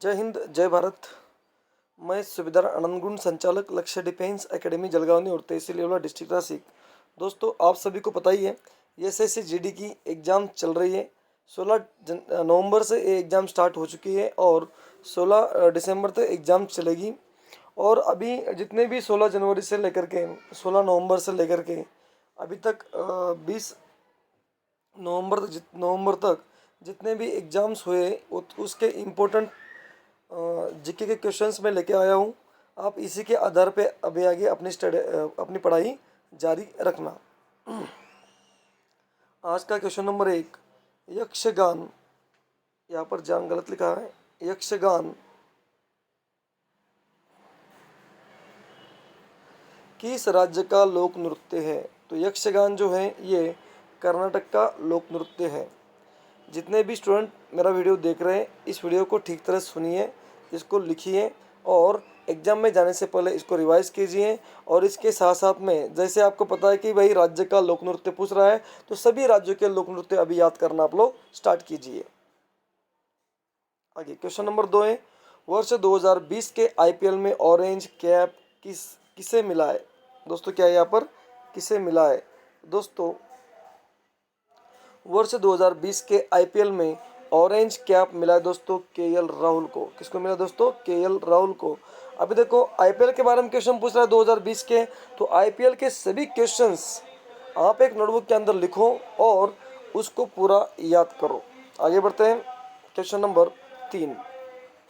जय हिंद, जय भारत। मैं सुबेदार आनंद गुण, संचालक लक्ष्य डिफेंस एकेडमी जलगांव और तहसील येवला डिस्ट्रिक्ट नासिक। दोस्तों, आप सभी को पता ही है एसएससी जीडी की एग्ज़ाम चल रही है। 16 नवंबर से ये एग्ज़ाम स्टार्ट हो चुकी है और 16 दिसंबर तक एग्ज़ाम चलेगी। और अभी जितने भी 16 जनवरी से लेकर के 16 नवंबर से लेकर के अभी तक 20 नवंबर तक जितने भी एग्ज़ाम्स हुए उसके इम्पोर्टेंट जीके के क्वेश्चंस में लेके आया हूँ। आप इसी के आधार पे अभी आगे अपनी पढ़ाई जारी रखना। आज का क्वेश्चन नंबर 1, यक्षगान। यहाँ पर जान गलत लिखा है। यक्षगान किस राज्य का लोक नृत्य है? तो यक्षगान जो है ये कर्नाटक का लोक नृत्य है। जितने भी स्टूडेंट मेरा वीडियो देख रहे हैं, इस वीडियो को ठीक तरह सुनिए, इसको लिखिए और एग्ज़ाम में जाने से पहले इसको रिवाइज कीजिए। और इसके साथ साथ में जैसे आपको पता है कि भाई राज्य का लोक नृत्य पूछ रहा है, तो सभी राज्यों के लोक नृत्य अभी याद करना आप लोग स्टार्ट कीजिए। आगे क्वेश्चन नंबर 2 है, वर्ष 2020 के आईपीएल में ऑरेंज कैप किसे मिला है? दोस्तों, क्या यहाँ पर किसे मिला है? दोस्तों, वर्ष 2020 के आईपीएल में ऑरेंज कैप मिला है दोस्तों केएल राहुल को। किसको मिला दोस्तों? केएल राहुल को। अभी देखो, आईपीएल के बारे में क्वेश्चन पूछ रहा है 2020 के, तो आईपीएल के सभी क्वेश्चंस आप एक नोटबुक के अंदर लिखो और उसको पूरा याद करो। आगे बढ़ते हैं। क्वेश्चन नंबर 3,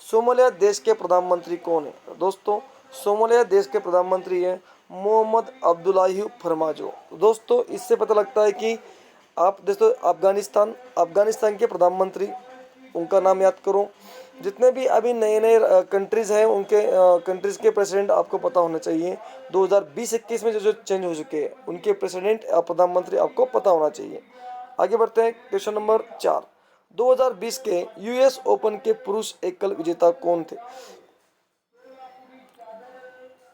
सोमालिया देश के प्रधानमंत्री कौन है? दोस्तों, सोमालिया देश के प्रधानमंत्री हैं मोहम्मद अब्दुल्लाहि फरमाजो। दोस्तों, इससे पता लगता है कि आप दोस्तों अफगानिस्तान के प्रधानमंत्री, उनका नाम याद करो। जितने भी अभी नए नए कंट्रीज़ हैं उनके कंट्रीज़ के प्रेसिडेंट आपको पता होना चाहिए। 2020-21 में जो चेंज हो चुके हैं उनके प्रेसिडेंट प्रधानमंत्री आपको पता होना चाहिए। आगे बढ़ते हैं। क्वेश्चन नंबर 4, 2020 के यूएस ओपन के पुरुष एकल विजेता कौन थे?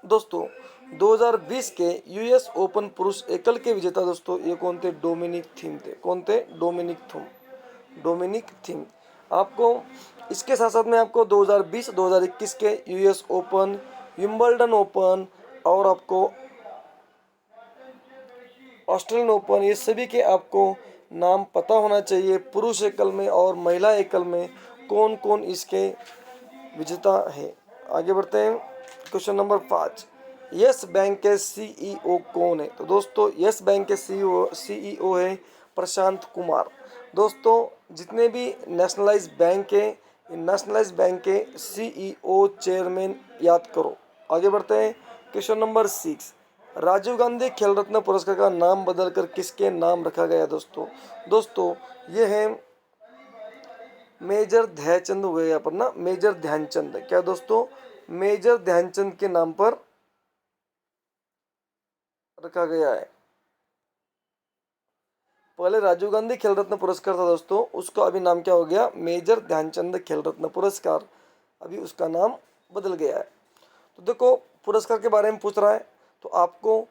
दोस्तों, 2020 के यूएस ओपन पुरुष एकल के विजेता दोस्तों ये कौन थे? डोमिनिक थीम थे। कौन थे? Dominic Thiem. आपको इसके साथ साथ में आपको 2020 2021 के यूएस ओपन, विंबलडन ओपन और आपको ऑस्ट्रेलियन ओपन, ये सभी के आपको नाम पता होना चाहिए। पुरुष एकल में और महिला एकल में कौन कौन इसके विजेता है। आगे बढ़ते हैं। क्वेश्चन नंबर 5, यस बैंक के सीईओ कौन है? तो दोस्तों, यस बैंक के सीईओ है प्रशांत कुमार। दोस्तों, जितने भी नेशनलाइज बैंक है, नेशनलाइज बैंक के सीईओ चेयरमैन याद करो। आगे बढ़ते हैं। क्वेश्चन नंबर 6, राजीव गांधी खेल रत्न पुरस्कार का नाम बदलकर किसके नाम रखा गया? दोस्तों ये है मेजर ध्यानचंद हुए यहाँ पर ना, मेजर ध्यानचंद। क्या दोस्तों? मेजर ध्यानचंद के नाम पर रखा गया है। पहले राजीव गांधी खेल रत्न पुरस्कार था दोस्तों, उसका अभी नाम क्या हो गया? मेजर ध्यानचंद खेल रत्न पुरस्कार। अभी उसका नाम बदल गया है। तो देखो, पुरस्कार के बारे में पूछ रहा है तो आपको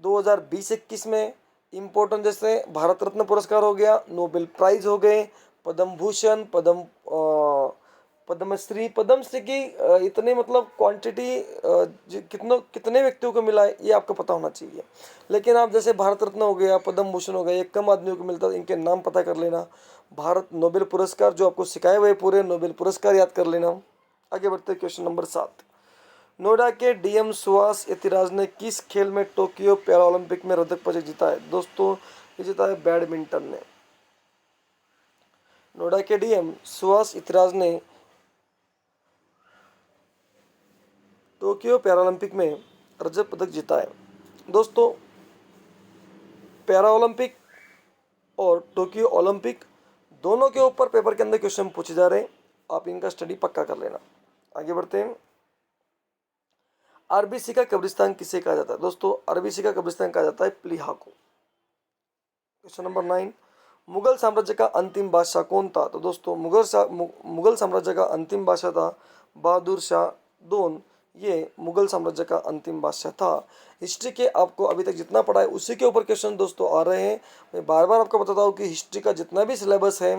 2020-21 में इम्पोर्टेंट जैसे भारत रत्न पुरस्कार हो गया, नोबेल प्राइज हो गए, पद्म भूषण, पद्मश्री की इतने मतलब क्वांटिटी कितने व्यक्तियों को मिला है ये आपको पता होना चाहिए। लेकिन आप जैसे भारत रत्न हो गया, पद्म भूषण हो गया, ये कम आदमियों को मिलता है, इनके नाम पता कर लेना। भारत नोबेल पुरस्कार जो आपको सिखाए हुए पूरे नोबेल पुरस्कार याद कर लेना। आगे बढ़ते क्वेश्चन नंबर 7, नोएडा के डीएम सुहास यतिराज ने किस खेल में टोक्यो पैरा ओलंपिक में रजत पदक जीता है? दोस्तों, ये जीता है बैडमिंटन ने। नोएडा के डीएम सुहास यतिराज ने टोक्यो पैरालंपिक में रजत पदक जीता है। दोस्तों, पैरा ओलंपिक और टोक्यो ओलंपिक दोनों के ऊपर पेपर के अंदर क्वेश्चन पूछे जा रहे हैं, आप इनका स्टडी पक्का कर लेना। आगे बढ़ते हैं। आरबीसी का कब्रिस्तान किसे कहा जाता है? दोस्तों, आरबीसी का कब्रिस्तान कहा जाता है प्लीहा को। क्वेश्चन नंबर 9, मुगल साम्राज्य का अंतिम बादशाह कौन था? तो दोस्तों, मुगल साम्राज्य का अंतिम बादशाह था बहादुर शाह दोन। ये मुगल साम्राज्य का अंतिम बादशाह था। हिस्ट्री के आपको अभी तक जितना पढ़ा है उसी के ऊपर क्वेश्चन दोस्तों आ रहे हैं। मैं बार बार आपको बताता हूँ कि हिस्ट्री का जितना भी सिलेबस है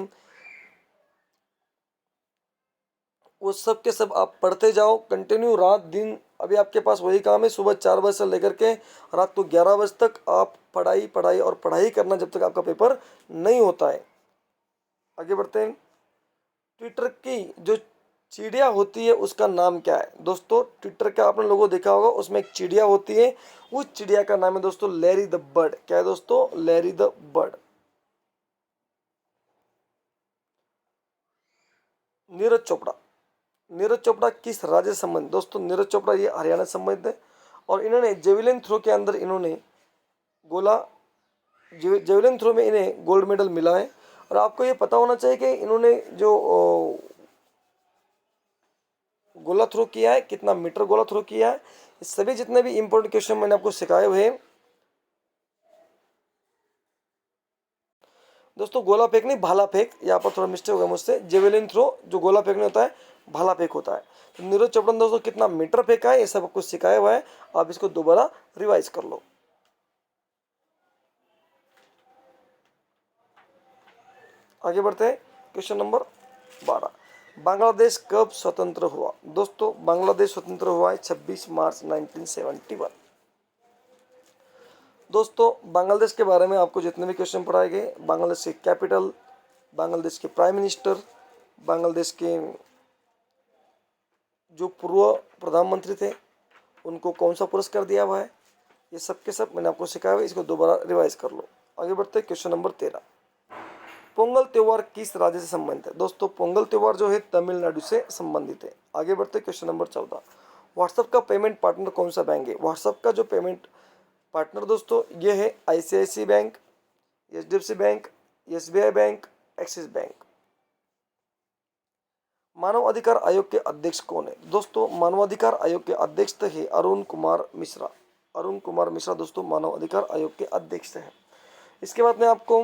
वो सब के सब आप पढ़ते जाओ कंटिन्यू, रात दिन। अभी आपके पास वही काम है, सुबह 4 बजे से लेकर के रात को 11 बजे तक आप पढ़ाई पढ़ाई और पढ़ाई करना जब तक आपका पेपर नहीं होता है। आगे बढ़ते हैं। ट्विटर की जो चिड़िया होती है उसका नाम क्या है दोस्तों? ट्विटर का आपने लोगों देखा होगा, उसमें एक चिड़िया होती है, उस चिड़िया का नाम है दोस्तों लैरी द बर्ड। क्या है दोस्तों? Larry the bird. Neeraj Chopra, Neeraj Chopra किस राज्य से संबंधित? दोस्तों नीरज चोपड़ा ये हरियाणा से संबंधित है, और इन्होंने जेवलिन थ्रो के अंदर इन्होंने गोला जेवलिन थ्रो में इन्हें गोल्ड मेडल मिला है। और आपको ये पता होना चाहिए कि इन्होंने जो गोला थ्रो किया है, कितना मीटर गोला थ्रो किया है, ये सभी जितने भी इंपॉर्टेंट क्वेश्चन मैंने आपको सिखाए हुए हैं दोस्तों। गोला फेंक नहीं, भाला फेंक, यहाँ पर थोड़ा मिस्टेक हो गया मुझसे। जेवेलिन थ्रो जो गोला फेंकने होता है, भाला फेंक होता है। तो नीरज चोपड़ा ने दोस्तों कितना मीटर फेंका है, ये सब आपको सिखाया हुआ है, आप इसको दोबारा रिवाइज कर लो। आगे बढ़ते हैं। क्वेश्चन नंबर 12, बांग्लादेश कब स्वतंत्र हुआ? दोस्तों बांग्लादेश स्वतंत्र हुआ है 26 मार्च 1971। दोस्तों बांग्लादेश के बारे में आपको जितने भी क्वेश्चन पढ़ाए गए, बांग्लादेश के कैपिटल, बांग्लादेश के प्राइम मिनिस्टर, बांग्लादेश के जो पूर्व प्रधानमंत्री थे उनको कौन सा पुरस्कार दिया हुआ है, ये सब के सब मैंने आपको सिखाया हुआ है, इसको दोबारा रिवाइज कर लो। आगे बढ़ते हैं। क्वेश्चन नंबर 13, पोंगल त्यौहार किस राज्य से संबंधित है? दोस्तों पोंगल त्यौहार जो है तमिलनाडु से संबंधित है। आगे बढ़ते हैं। क्वेश्चन नंबर 14, व्हाट्सएप का पेमेंट पार्टनर कौन सा बैंक है? व्हाट्सएप का जो पेमेंट पार्टनर दोस्तों ये है ICICI bank, HDFC bank, SBI bank, Axis bank. मानव अधिकार आयोग के अध्यक्ष कौन है? दोस्तों मानव अधिकार आयोग के अध्यक्ष है अरुण कुमार मिश्रा। अरुण कुमार मिश्रा दोस्तों मानव अधिकार आयोग के अध्यक्ष हैं। इसके बाद में आपको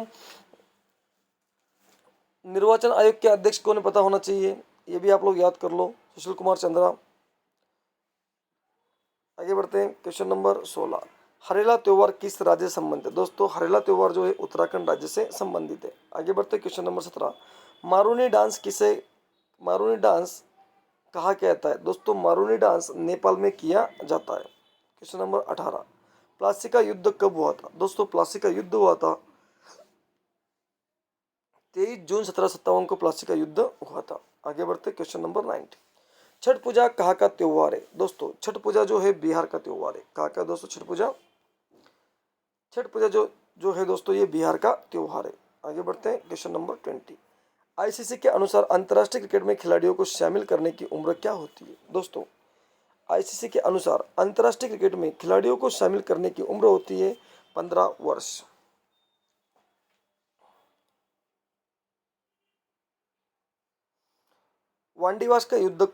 निर्वाचन आयोग के अध्यक्ष कौन पता होना चाहिए, ये भी आप लोग याद कर लो, सुशील कुमार चंद्रा। आगे बढ़ते हैं। क्वेश्चन नंबर 16, हरेला त्योहार किस राज्य से संबंधित है? दोस्तों हरेला त्योहार जो है उत्तराखंड राज्य से संबंधित है। आगे बढ़ते हैं। क्वेश्चन नंबर 17, मारूनी डांस कहा कहता है? दोस्तों मारूनी डांस नेपाल में किया जाता है। क्वेश्चन नंबर 18, प्लासी का युद्ध कब हुआ था? दोस्तों प्लासी का युद्ध हुआ था 23 जून 1757 को प्लासी का युद्ध हुआ था। आगे बढ़ते। क्वेश्चन नंबर 19, छठ पूजा कहाँ का त्योहार है? दोस्तों छठ पूजा जो है बिहार का त्योहार है। कहाँ का दोस्तों छठ पूजा? छठ पूजा जो है दोस्तों ये बिहार का त्योहार है। आगे बढ़ते हैं। क्वेश्चन नंबर 20, ICC के अनुसार अंतर्राष्ट्रीय क्रिकेट में खिलाड़ियों को शामिल करने की उम्र क्या होती है? दोस्तों ICC के अनुसार अंतर्राष्ट्रीय क्रिकेट में खिलाड़ियों को शामिल करने की उम्र होती है 15 वर्ष। वांडीवास का युद्ध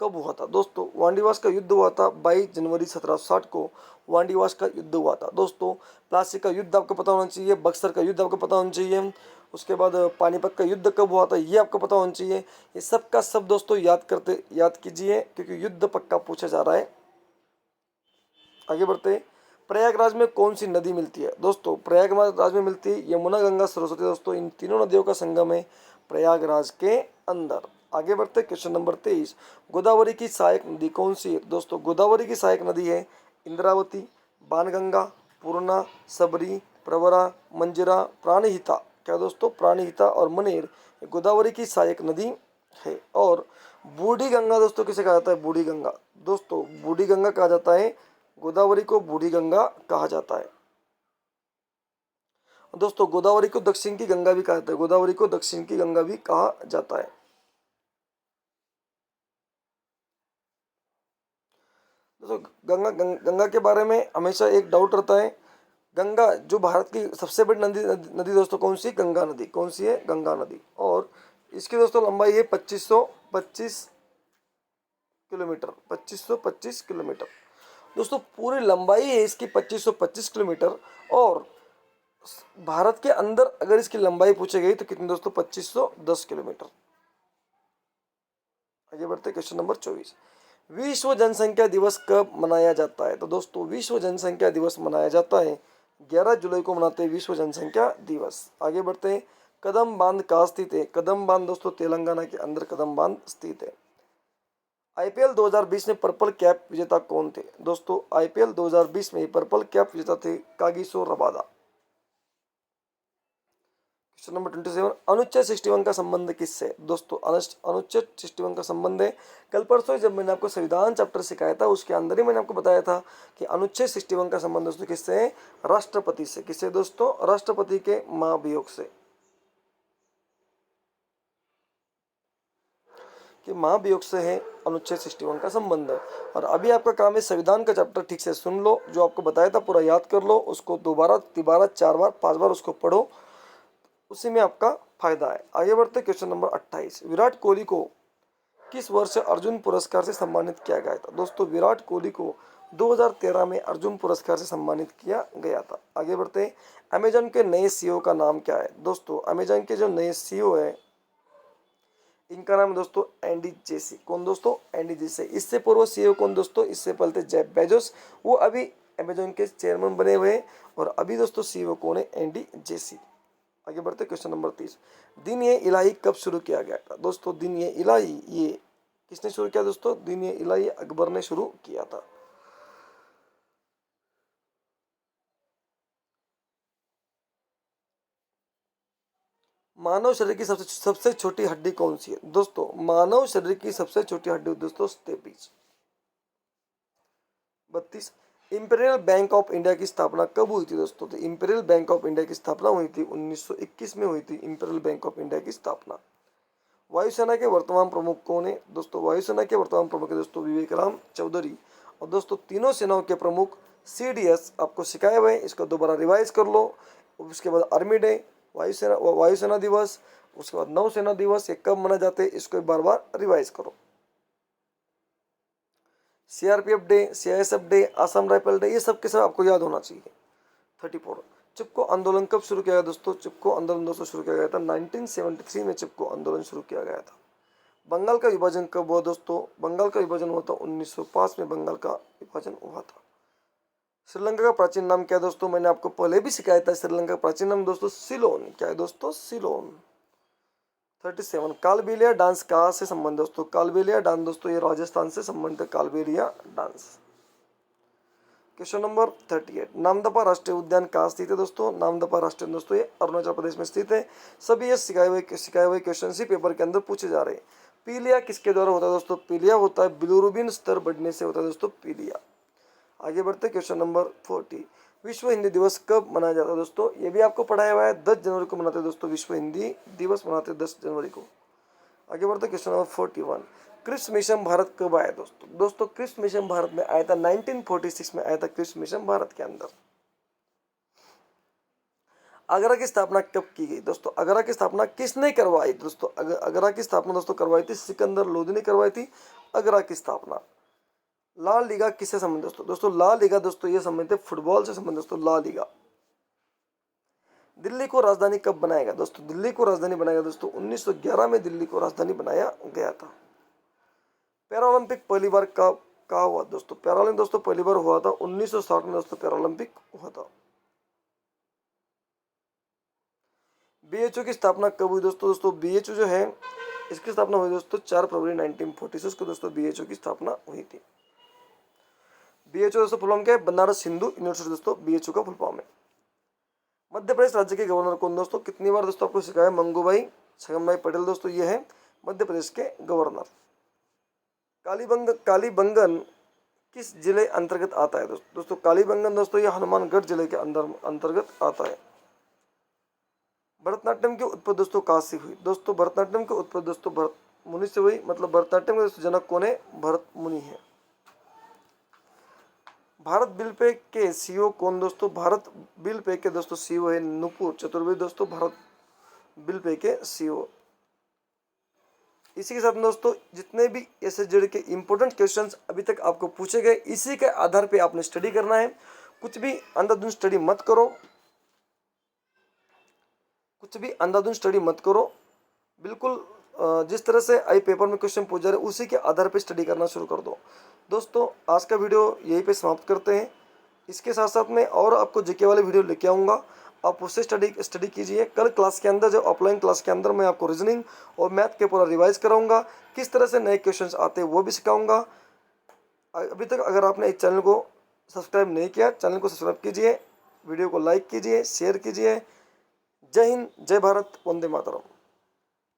कब हुआ था? दोस्तों वांडीवास का युद्ध हुआ था 22 जनवरी 1760 को वांडीवास का युद्ध हुआ था। दोस्तों प्लासी का युद्ध आपको पता होना चाहिए, बक्सर का युद्ध आपको पता होना चाहिए, उसके बाद पानीपत का युद्ध कब हुआ था ये आपको पता होना चाहिए। ये सब का सब दोस्तों याद कीजिए, क्योंकि युद्ध पक्का पूछा जा रहा है। आगे बढ़ते। प्रयागराज में कौन सी नदी मिलती है? दोस्तों प्रयागराज में मिलती है यमुना, गंगा, सरस्वती। दोस्तों इन तीनों नदियों का संगम है प्रयागराज के अंदर। आगे बढ़ते। क्वेश्चन नंबर 23, गोदावरी की सहायक नदी कौन सी है? दोस्तों गोदावरी की सहायक नदी है इंद्रावती, बाणगंगा, पूर्णा, सबरी, प्रवरा, मंजिरा, प्राणहिता। क्या दोस्तों? प्राणहिता और मनेर गोदावरी की सहायक नदी है। और बूढ़ी गंगा दोस्तों किसे कहा जाता है? बूढ़ी गंगा। दोस्तों बूढ़ी गंगा कहा जाता है, गोदावरी को बूढ़ी गंगा कहा जाता है। दोस्तों गोदावरी को दक्षिण की गंगा भी कहा जाता है, गोदावरी को दक्षिण की गंगा भी कहा जाता है। दोस्तों गंगा के बारे में हमेशा एक डाउट रहता है। गंगा जो भारत की सबसे बड़ी नदी दोस्तों कौन सी? गंगा नदी। कौन सी है? गंगा नदी। और इसकी दोस्तों लंबाई है 2525 किलोमीटर। 2525 किलोमीटर दोस्तों पूरी लंबाई है इसकी 2525 किलोमीटर। और भारत के अंदर अगर इसकी लंबाई पूछी गई तो कितनी दोस्तों? 2510 किलोमीटर। आगे बढ़ते। क्वेश्चन नंबर 24, विश्व जनसंख्या दिवस कब मनाया जाता है? तो दोस्तों विश्व जनसंख्या दिवस मनाया जाता है 11 जुलाई को मनाते हैं विश्व जनसंख्या दिवस। आगे बढ़ते हैं। कदम बांध कहाँ स्थित है? कदम बांध दोस्तों तेलंगाना के अंदर कदम बांध स्थित है। आईपीएल 2020 में पर्पल कैप विजेता कौन थे? दोस्तों आईपीएल 2020 में पर्पल कैप विजेता थे कागिसो रबादा। क्वेश्चन नंबर 27, अनुच्छेद 61 का संबंध किससे है? दोस्तों अनुच्छेद 61 का संबंध है, कल परसों जब मैंने आपको संविधान चैप्टर सिखाया था उसके अंदर ही मैंने आपको बताया था कि अनुच्छेद 61 का संबंध दोस्तों किससे है? राष्ट्रपति से। किससे दोस्तों? राष्ट्रपति के महाभियोग से, कि महाभियोग से है अनुच्छेद 61 का संबंध। और अभी आपका काम है संविधान का चैप्टर ठीक से सुन लो, जो आपको बताया था पूरा याद कर लो, उसको 2 बार 3 बार 4 बार 5 बार उसको पढ़ो, उसी में आपका फायदा है। आगे बढ़ते क्वेश्चन नंबर 28, विराट कोहली को किस वर्ष अर्जुन पुरस्कार से सम्मानित किया गया था? दोस्तों विराट कोहली को 2013 में अर्जुन पुरस्कार से सम्मानित किया गया था। आगे बढ़ते हैं, अमेजन के नए सीईओ का नाम क्या है? दोस्तों अमेजन के जो नए सीईओ है इनका नाम दोस्तों एंडी जेसी। कौन दोस्तों? Andy Jassy. इससे पूर्व सीईओ कौन दोस्तों? इससे पहले जेफ बेजोस, वो अभी अमेजन के चेयरमैन बने हुए हैं। और अभी दोस्तों सीईओ कौन है? Andy Jassy. आगे बढ़ते क्वेश्चन नंबर 30, दिन ये इलाही कब शुरू किया गया था? दोस्तों दिन ये इलाही ये किसने शुरू किया? दोस्तों दिन ये इलाही अकबर ने शुरू किया था। मानव शरीर की सबसे छोटी हड्डी कौन सी है? दोस्तों मानव शरीर की सबसे छोटी हड्डी दोस्तों stapes. 32, Imperial Bank of India की स्थापना कब हुई थी? दोस्तों तो इंपीरियल बैंक ऑफ इंडिया की स्थापना हुई थी 1921 में हुई थी इंपीरियल बैंक ऑफ इंडिया की स्थापना। वायुसेना के वर्तमान प्रमुख कौन है? दोस्तों वायुसेना के वर्तमान प्रमुख है दोस्तों विवेक राम चौधरी। और दोस्तों तीनों सेनाओं के प्रमुख सीडीएस आपको सिखाए हुए हैं, इसको दोबारा रिवाइज कर लो। उसके बाद आर्मी डे, वायुसेना दिवस, उसके बाद नौसेना दिवस, ये कब मनाए जाते हैं इसको बार बार रिवाइज करो। CRPF day, CISF day, Assam rifle day, ये सब के सब आपको याद होना चाहिए। 34, चिपको आंदोलन कब शुरू किया गया? दोस्तों चिपको आंदोलन दोस्तों शुरू किया गया था 1973 में चिपको आंदोलन शुरू किया गया था। बंगाल का विभाजन कब हुआ? दोस्तों बंगाल का विभाजन हुआ था 1905 में बंगाल का विभाजन हुआ था। श्रीलंका का प्राचीन नाम क्या है? दोस्तों मैंने आपको पहले भी सिखाया था, श्रीलंका का प्राचीन नाम दोस्तों सिलोन। क्या है दोस्तों? सिलोन। 37, कालबेलिया डांस कहाँ से संबंध? दोस्तों कालबेलिया डांस दोस्तों ये राजस्थान से संबंधित है, Kalbelia dance. Question number 38, Namdapha राष्ट्रीय उद्यान कहाँ स्थित है? दोस्तों नामदफा राष्ट्रीय दोस्तों ये अरुणाचल प्रदेश में स्थित है। सभी ये सिखाए हुए क्वेश्चन ही पेपर के अंदर पूछे जा रहे हैं। पीलिया किसके द्वारा होता है? दोस्तों पीलिया होता है बिलिरुबिन स्तर बढ़ने से होता है दोस्तों पीलिया। आगे बढ़ते क्वेश्चन नंबर 40, विश्व हिंदी दिवस कब मनाया जाता है? दोस्तों ये भी आपको पढ़ाया हुआ है, 10 जनवरी को मनाते हैं दोस्तों, विश्व हिंदी दिवस मनाते हैं 10 जनवरी को। आगे बढ़ते question number 41, Cripps mission Bharat कब आया? दोस्तों क्रिप्स मिशन भारत में आया था 1946 में आया था क्रिप्स मिशन भारत के अंदर। आगरा की स्थापना कब की गई? दोस्तों आगरा की स्थापना किसने करवाई? दोस्तों आगरा की स्थापना दोस्तों करवाई थी सिकंदर लोधी ने करवाई थी आगरा की स्थापना। लाल लीगा किससे संबंधित? दोस्तों लाल लीगा दोस्तों ये संबंधित है फुटबॉल से संबंधित दोस्तों लाल लीगा। दिल्ली को राजधानी कब बनाएगा? दोस्तों दिल्ली को राजधानी बनाएगा दोस्तों 1911 में दिल्ली को राजधानी बनाया गया था। पैरालंपिक पहली बार कब कहा हुआ? दोस्तों पैरालंपिक दोस्तों पहली बार हुआ था 1960 में दोस्तों पैरालंपिक हुआ था। बीएचओ की स्थापना कब हुई? दोस्तों बीएचओ जो है इसकी स्थापना हुई दोस्तों 4 फरवरी 1946 को दोस्तों बीएचओ की स्थापना हुई थी। बीएचओ दोस्तों फुल फॉर्म क्या है? बनारस हिंदू यूनिवर्सिटी दोस्तों बीएचओ का फुल फॉर्म है। मध्य प्रदेश राज्य के गवर्नर कौन? दोस्तों कितनी बार दोस्तों आपको सिखाया? मंगूभाई छगन भाई पटेल दोस्तों ये है मध्य प्रदेश के गवर्नर। कालीबंगन किस जिले अंतर्गत आता है? दोस्तों कालीबंगन दोस्तों ये हनुमानगढ़ जिले के अंतर्गत आता है। भरतनाट्यम की उत्पत्ति दोस्तों कहाँ से हुई? दोस्तों भरतनाट्यम की उत्पत्ति दोस्तों भरत मुनि से हुई, मतलब भरतनाट्यम के दोस्तों जनक कौन है? भरत मुनि है। भारत बिल पे के सीईओ कौन? दोस्तों भारत बिल पे के दोस्तों सीईओ है नुपुर चतुर्वेदी दोस्तों भारत बिल पे के सीईओ। इसी के साथ दोस्तों जितने भी एसएसजेड के इंपॉर्टेंट क्वेश्चंस अभी तक आपको पूछे गए इसी के आधार पे आपने स्टडी करना है। कुछ भी अंधाधुंध स्टडी मत करो, बिल्कुल जिस तरह से आई पेपर में क्वेश्चन पूछ जा रहे उसी के आधार पे स्टडी करना शुरू कर दो। दोस्तों आज का वीडियो यहीं पे समाप्त करते हैं। इसके साथ साथ मैं और आपको जीके वाले वीडियो लेके आऊँगा। आप उससे स्टडी कीजिए। कल क्लास के अंदर, जो ऑफलाइन क्लास के अंदर, मैं आपको रीजनिंग और मैथ के पूरा रिवाइज कराऊंगा, किस तरह से नए क्वेश्चंस आते हैं वो भी सिखाऊंगा। अभी तक अगर आपने इस चैनल को सब्सक्राइब नहीं किया, चैनल को सब्सक्राइब कीजिए, वीडियो को लाइक कीजिए, शेयर कीजिए। जय हिंद, जय भारत, वंदे मातरम।